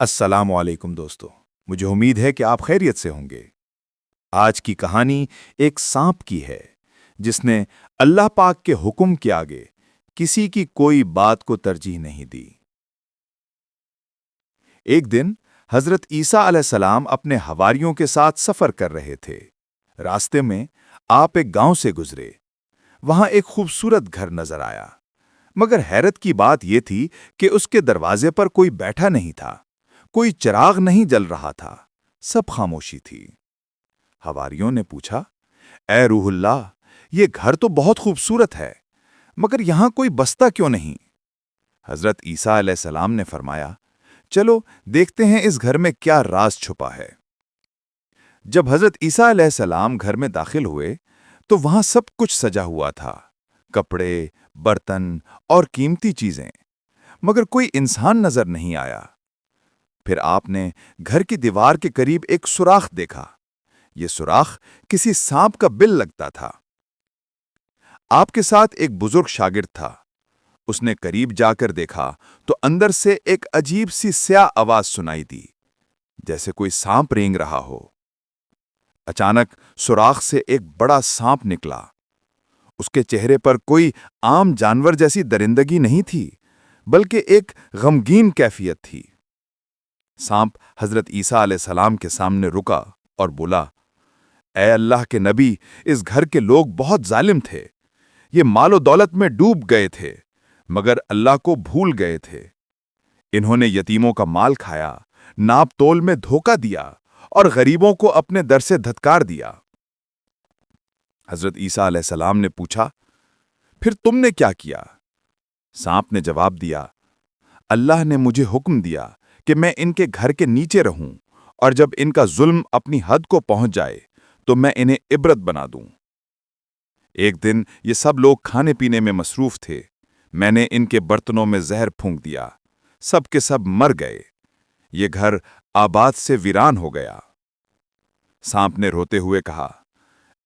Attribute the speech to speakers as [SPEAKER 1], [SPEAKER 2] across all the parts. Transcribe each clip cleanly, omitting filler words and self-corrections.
[SPEAKER 1] السلام علیکم دوستو، مجھے امید ہے کہ آپ خیریت سے ہوں گے۔ آج کی کہانی ایک سانپ کی ہے جس نے اللہ پاک کے حکم کے آگے کسی کی کوئی بات کو ترجیح نہیں دی۔ ایک دن حضرت عیسیٰ علیہ السلام اپنے حواریوں کے ساتھ سفر کر رہے تھے۔ راستے میں آپ ایک گاؤں سے گزرے۔ وہاں ایک خوبصورت گھر نظر آیا، مگر حیرت کی بات یہ تھی کہ اس کے دروازے پر کوئی بیٹھا نہیں تھا، کوئی چراغ نہیں جل رہا تھا، سب خاموشی تھی۔ حواریوں نے پوچھا، اے روح اللہ، یہ گھر تو بہت خوبصورت ہے، مگر یہاں کوئی بستا کیوں نہیں؟ حضرت عیسیٰ علیہ السلام نے فرمایا، چلو دیکھتے ہیں اس گھر میں کیا راز چھپا ہے۔ جب حضرت عیسیٰ علیہ السلام گھر میں داخل ہوئے تو وہاں سب کچھ سجا ہوا تھا، کپڑے، برتن اور قیمتی چیزیں، مگر کوئی انسان نظر نہیں آیا۔ پھر آپ نے گھر کی دیوار کے قریب ایک سوراخ دیکھا۔ یہ سوراخ کسی سانپ کا بل لگتا تھا۔ آپ کے ساتھ ایک بزرگ شاگرد تھا۔ اس نے قریب جا کر دیکھا تو اندر سے ایک عجیب سی سیاہ آواز سنائی دی، جیسے کوئی سانپ رینگ رہا ہو۔ اچانک سوراخ سے ایک بڑا سانپ نکلا۔ اس کے چہرے پر کوئی عام جانور جیسی درندگی نہیں تھی، بلکہ ایک غمگین کیفیت تھی۔ سانپ حضرت عیسیٰ علیہ السلام کے سامنے رکا اور بولا، اے اللہ کے نبی، اس گھر کے لوگ بہت ظالم تھے۔ یہ مال و دولت میں ڈوب گئے تھے، مگر اللہ کو بھول گئے تھے۔ انہوں نے یتیموں کا مال کھایا، ناپ تول میں دھوکہ دیا اور غریبوں کو اپنے در سے دھتکار دیا۔ حضرت عیسیٰ علیہ السلام نے پوچھا، پھر تم نے کیا کیا؟ سانپ نے جواب دیا، اللہ نے مجھے حکم دیا کہ میں ان کے گھر کے نیچے رہوں، اور جب ان کا ظلم اپنی حد کو پہنچ جائے تو میں انہیں عبرت بنا دوں۔ ایک دن یہ سب لوگ کھانے پینے میں مصروف تھے۔ میں نے ان کے برتنوں میں زہر پھونک دیا، سب کے سب مر گئے۔ یہ گھر آباد سے ویران ہو گیا۔ سانپ نے روتے ہوئے کہا،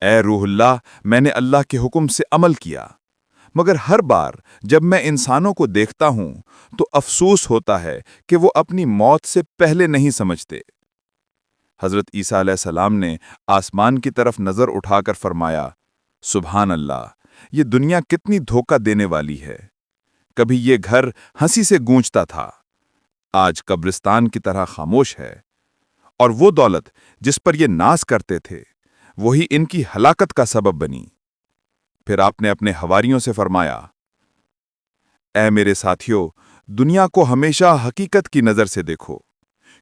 [SPEAKER 1] اے روح اللہ، میں نے اللہ کے حکم سے عمل کیا، مگر ہر بار جب میں انسانوں کو دیکھتا ہوں تو افسوس ہوتا ہے کہ وہ اپنی موت سے پہلے نہیں سمجھتے۔ حضرت عیسیٰ علیہ السلام نے آسمان کی طرف نظر اٹھا کر فرمایا، سبحان اللہ، یہ دنیا کتنی دھوکہ دینے والی ہے۔ کبھی یہ گھر ہنسی سے گونجتا تھا، آج قبرستان کی طرح خاموش ہے، اور وہ دولت جس پر یہ ناز کرتے تھے وہی ان کی ہلاکت کا سبب بنی۔ پھر آپ نے اپنے حواریوں سے فرمایا، اے میرے ساتھیو، دنیا کو ہمیشہ حقیقت کی نظر سے دیکھو،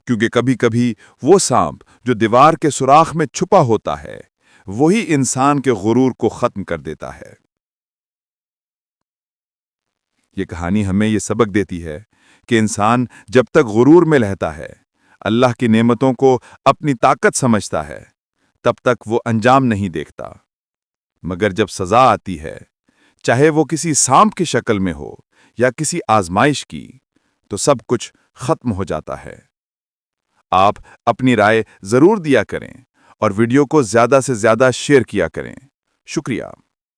[SPEAKER 1] کیونکہ کبھی کبھی وہ سانپ جو دیوار کے سوراخ میں چھپا ہوتا ہے وہی انسان کے غرور کو ختم کر دیتا ہے۔ یہ کہانی ہمیں یہ سبق دیتی ہے کہ انسان جب تک غرور میں رہتا ہے، اللہ کی نعمتوں کو اپنی طاقت سمجھتا ہے، تب تک وہ انجام نہیں دیکھتا، مگر جب سزا آتی ہے، چاہے وہ کسی سانپ کی شکل میں ہو یا کسی آزمائش کی، تو سب کچھ ختم ہو جاتا ہے۔ آپ اپنی رائے ضرور دیا کریں اور ویڈیو کو زیادہ سے زیادہ شیئر کیا کریں۔ شکریہ۔